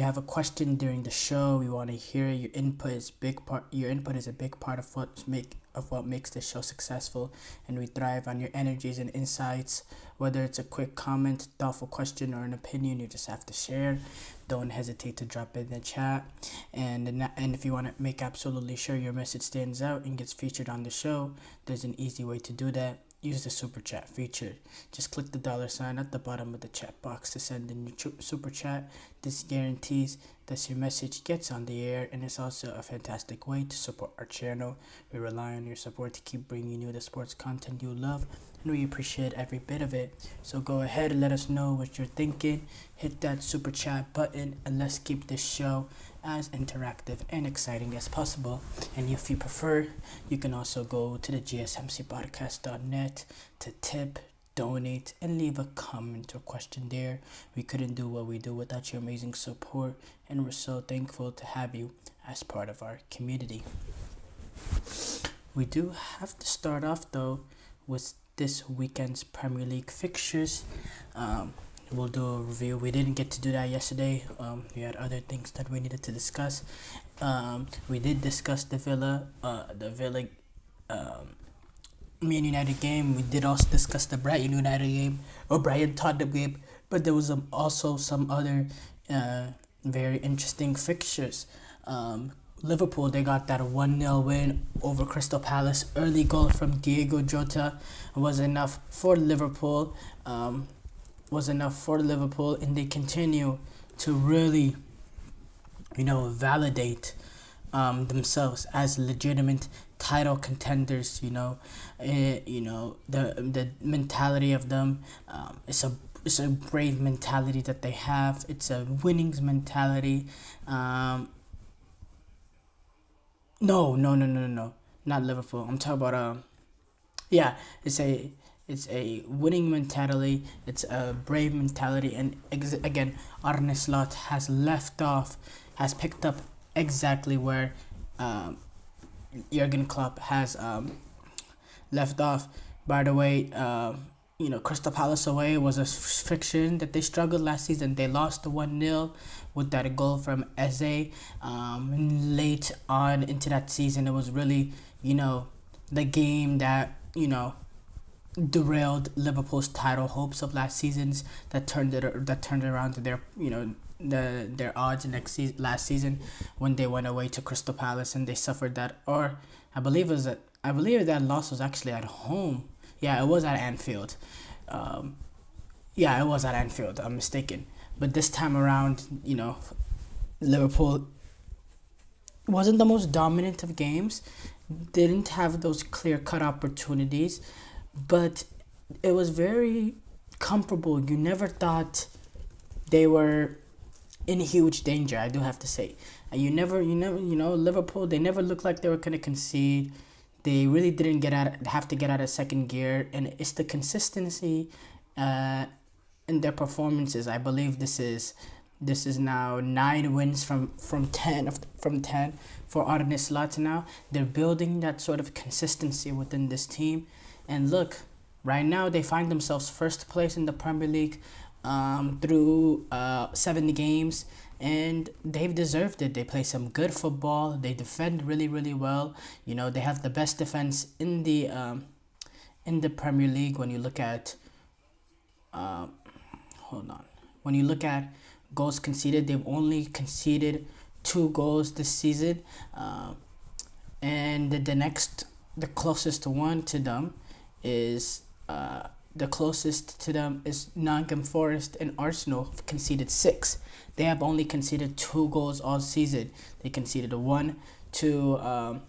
you have a question during the show, we want to hear your input. Is big part. Your input is a big part of what makes the show successful, and we thrive on your energies and insights. Whether it's a quick comment, thoughtful question, or an opinion, you just have to share. Don't hesitate to drop it in the chat, and if you want to make absolutely sure your message stands out and gets featured on the show, there's an easy way to do that. Use the super chat feature. Just click the $ at the bottom of the chat box to send in your super chat. This guarantees that your message gets on the air, and it's also a fantastic way to support our channel. We rely on your support to keep bringing you the sports content you love, and we appreciate every bit of it. So go ahead and let us know what you're thinking. Hit that super chat button, and let's keep this show as interactive and exciting as possible. And if you prefer, you can also go to the gsmcpodcast.net to tip, donate, and leave a comment or question there. We couldn't do what we do without your amazing support, and we're so thankful to have you as part of our community. We do have to start off though with this weekend's Premier League fixtures. We'll do a review. We didn't get to do that yesterday. We had other things that we needed to discuss. We did discuss the Villa Man United game. We did also discuss the Brighton United game or Brighton Tottenham game. But there was also some other very interesting fixtures. Liverpool, they got that 1-0 win over Crystal Palace. Early goal from Diego Jota was enough for Liverpool. And they continue to really, validate themselves as legitimate title contenders. The mentality of them, it's a brave mentality that they have. It's a winnings mentality. No, not Liverpool. I'm talking about it's a winning mentality. It's a brave mentality, and again, Arne Slot has picked up exactly where Jurgen Klopp has left off. By the way, Crystal Palace away was a fiction that they struggled last season. They lost 1-0 with that goal from Eze. Late on into that season, it was really, the game that, derailed Liverpool's title hopes of last season's, that turned around to their their odds last season when they went away to Crystal Palace and they suffered that. Or I believe that loss was actually at home. Yeah, it was at Anfield. It was at Anfield. I'm mistaken. But this time around, Liverpool wasn't the most dominant of games. Didn't have those clear-cut opportunities, but it was very comfortable. You never thought they were in huge danger, I do have to say. And you never, Liverpool, they never looked like they were going to concede. They really didn't have to get out of second gear, and it's the consistency in their performances. I believe this is now 9 wins from 10 for Arne Slot now. They're building that sort of consistency within this team, and look, right now they find themselves first place in the Premier League through 7 games. And they've deserved it. They play some good football. They defend really, really well. They have the best defense in the Premier League. When you look at, when you look at goals conceded, they've only conceded 2 goals this season. And the closest one to them is Nottingham Forest, and Arsenal conceded 6. They have only conceded 2 goals all season. They conceded one in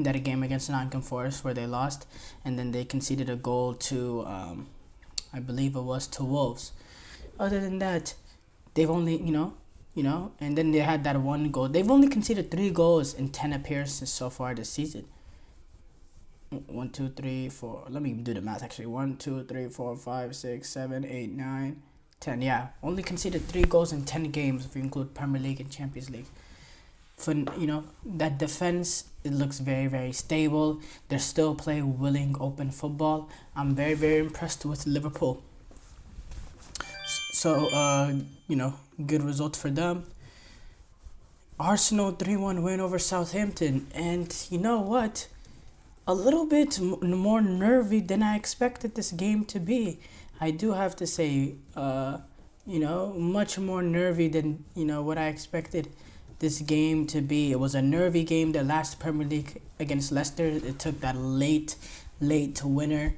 that game against Nottingham Forest where they lost, and then they conceded a goal to, I believe it was to Wolves. Other than that, they've only, and then they had that 1 goal. They've only conceded 3 goals in 10 appearances so far this season. 1, 2, 3, 4. Let me do the math actually. 1, 2, 3, 4, 5, 6, 7, 8, 9, 10. Yeah, only conceded 3 goals in 10 games if you include Premier League and Champions League. For that defense, it looks very, very stable. They're still playing willing, open football. I'm very, very impressed with Liverpool. So, good result for them. Arsenal 3-1 win over Southampton. And you know what? A little bit more nervy than I expected this game to be. I do have to say, much more nervy than, what I expected this game to be. It was a nervy game. The last Premier League against Leicester, it took that late winner.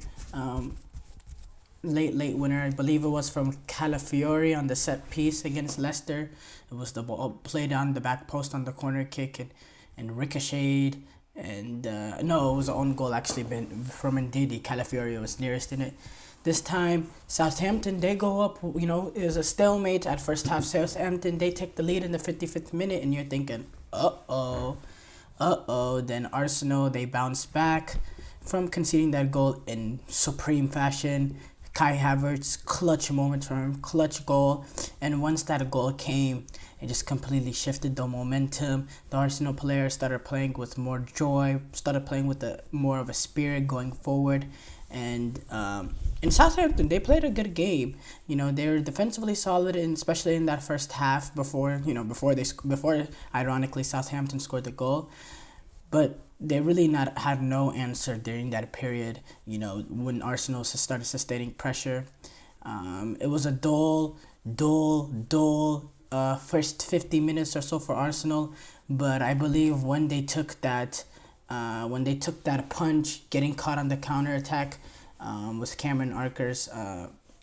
Late winner. I believe it was from Calafiori on the set piece against Leicester. It was the ball played on the back post on the corner kick and ricocheted. And no, it was an own goal actually from Ndidi. Calafiori was nearest in it. This time, Southampton, they go up, it was a stalemate at first half. Southampton, they take the lead in the 55th minute, and you're thinking, uh-oh. Then Arsenal, they bounce back from conceding that goal in supreme fashion. Kai Havertz, clutch moment for him, clutch goal. And once that goal came, it just completely shifted the momentum. The Arsenal players started playing with more joy, started playing with more of a spirit going forward. And in Southampton, they played a good game. They were defensively solid, and especially in that first half before ironically Southampton scored the goal. But they really had no answer during that period, when Arsenal started sustaining pressure. It was a dull first 50 minutes or so for Arsenal. But I believe when they took that punch, getting caught on the counter-attack with Cameron Archer's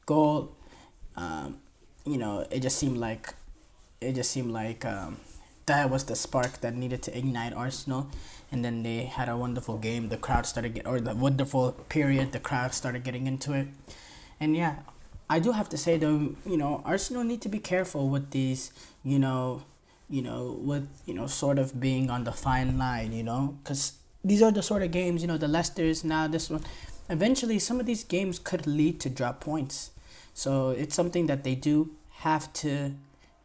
goal, it just seemed like that was the spark that needed to ignite Arsenal. And then they had a wonderful game. The crowd the wonderful period. The crowd started getting into it. And yeah, I do have to say though, Arsenal need to be careful with these, sort of being on the fine line, because these are the sort of games, the Leicesters, now this one. Eventually, some of these games could lead to drop points. So it's something that they do have to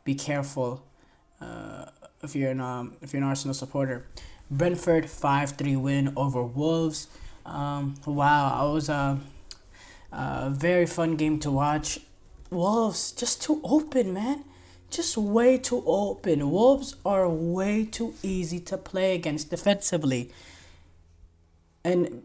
be careful if you're an Arsenal supporter. Brentford 5-3 win over Wolves. Wow, it was a very fun game to watch. Wolves just too open, man. Just way too open. Wolves are way too easy to play against defensively. And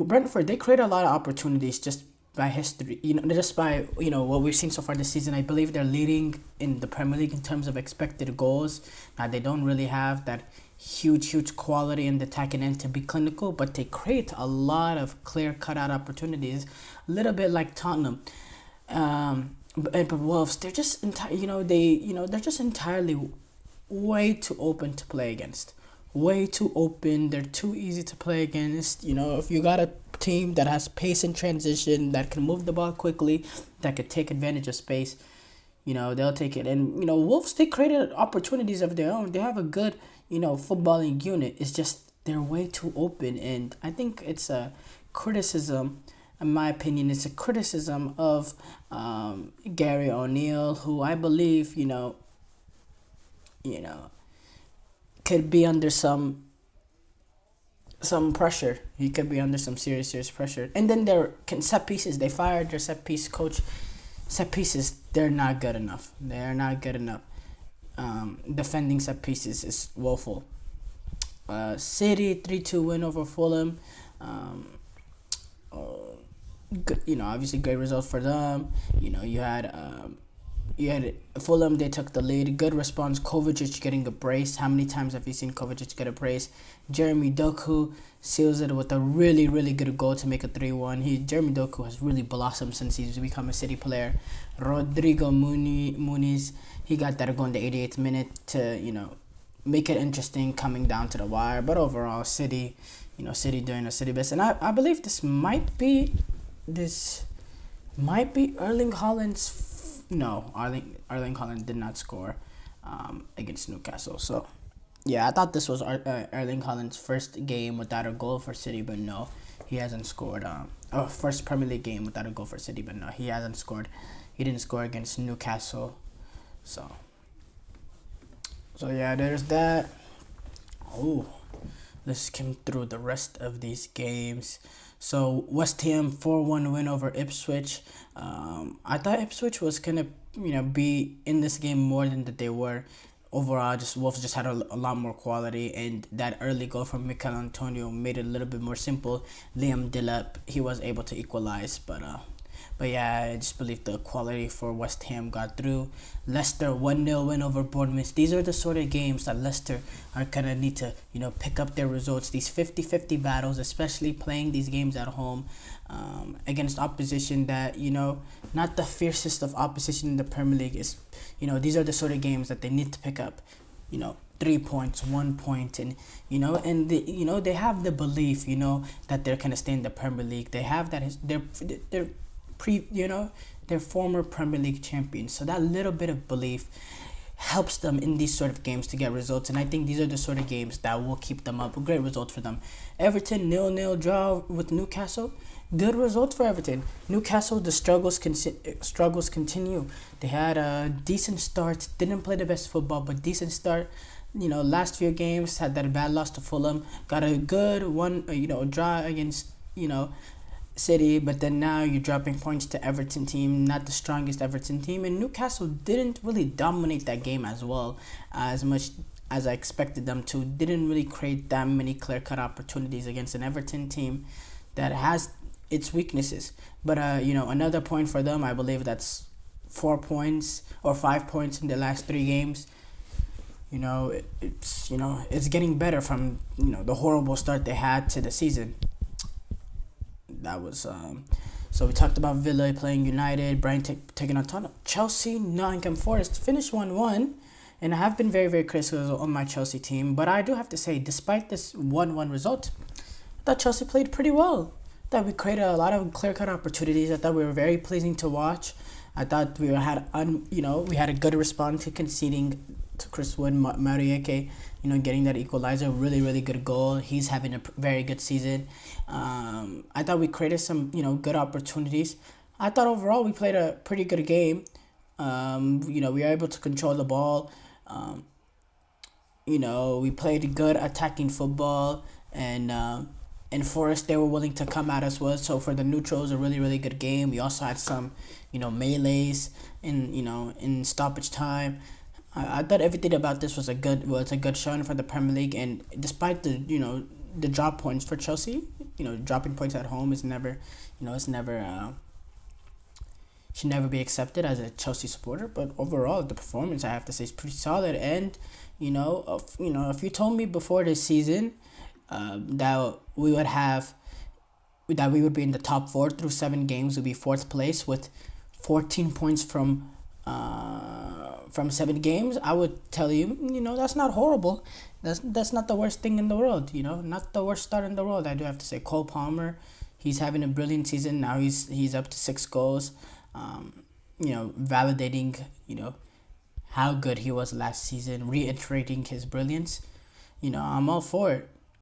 Brentford, they create a lot of opportunities just by history. Just by what we've seen so far this season. I believe they're leading in the Premier League in terms of expected goals. Now they don't really have that huge quality in the attacking end to be clinical, but they create a lot of clear cutout opportunities, a little bit like Tottenham. But Wolves, they're just they're just entirely way too open to play against. Way too open. They're too easy to play against. If you got a team that has pace in transition, that can move the ball quickly, that could take advantage of space, they'll take it. And Wolves, they created opportunities of their own. They have a good footballing unit. It's just they're way too open, and I think it's a criticism. In my opinion, it's a criticism of Gary O'Neill, who I believe could be under some pressure. He could be under some serious pressure. And then their set pieces, they fired their set piece coach. Set pieces, they're not good enough. Defending set pieces is woeful. City 3-2 win over Fulham. Good, obviously great result for them. You had Fulham, they took the lead. Good response. Kovacic getting a brace. How many times have you seen Kovacic get a brace? Jeremy Doku seals it with a really good goal to make a 3-1. Jeremy Doku has really blossomed since he's become a City player. Rodrigo Muniz, he got that goal in the 88th minute to make it interesting coming down to the wire. But overall, City doing a City best. And I believe this might be Erling Haaland's. No, Erling Haaland did not score against Newcastle. So, yeah, I thought this was Erling Haaland's first game without a goal for City, but no, he hasn't scored. First Premier League game without a goal for City, but no, he hasn't scored. He didn't score against Newcastle. So yeah, there's that. Oh, let's skim through the rest of these games. So West Ham 4-1 win over Ipswich. I thought Ipswich was gonna be in this game more than that they were. Overall, just Wolves just had a lot more quality, and that early goal from Mikel Antonio made it a little bit more simple. Liam Delap, he was able to equalize, but yeah, I just believe the quality for West Ham got through. Leicester 1-0 win over Bournemouth. These are the sort of games that Leicester are going to need to, pick up their results. These 50-50 battles, especially playing these games at home against opposition that, not the fiercest of opposition in the Premier League. These are the sort of games that they need to pick up, 3 points, 1 point, and they have the belief, that they're gonna stay in the Premier League. They have that. They're they're former Premier League champions. So that little bit of belief helps them in these sort of games to get results. And I think these are the sort of games that will keep them up. A great result for them. Everton 0-0 draw with Newcastle. Good result for Everton. Newcastle, the struggles continue. They had a decent start. Didn't play the best football, but decent start. Last few games had that bad loss to Fulham. Got a good one, draw against, City, but then now you're dropping points to Everton team, not the strongest Everton team, and Newcastle didn't really dominate that game as well as much as I expected them to. Didn't really create that many clear-cut opportunities against an Everton team that has its weaknesses. But another point for them, I believe that's 4 points or 5 points in the last 3 games. It's getting better from the horrible start they had to the season. That was so we talked about Villa playing United, Brighton taking on Tottenham. Chelsea, Nottingham Forest finished 1-1, and I have been very, very critical on my Chelsea team, but I do have to say, despite this 1-1 result, I thought Chelsea played pretty well. I thought we created a lot of clear-cut opportunities. I thought we were very pleasing to watch. I thought we had a good response to conceding to Chris Wood, Marieke, getting that equalizer. Really, really good goal. He's having a very good season. I thought we created some, good opportunities. I thought overall we played a pretty good game. We were able to control the ball. We played good attacking football, and Forest, they were willing to come at us well. So for the neutrals, a really, really good game. We also had some, melees in stoppage time. I thought everything about this was a good showing for the Premier League, and despite the drop points for Chelsea, dropping points at home is never, should never be accepted as a Chelsea supporter. But overall, the performance, I have to say, is pretty solid. And if you told me before this season that we would be in the top 4 through 7 games, would be 4th place with 14 points from 7 games, I would tell you, that's not horrible. That's not the worst thing in the world, not the worst start in the world. I do have to say, Cole Palmer, he's having a brilliant season. Now he's up to 6 goals, validating, how good he was last season, reiterating his brilliance. I'm all for it.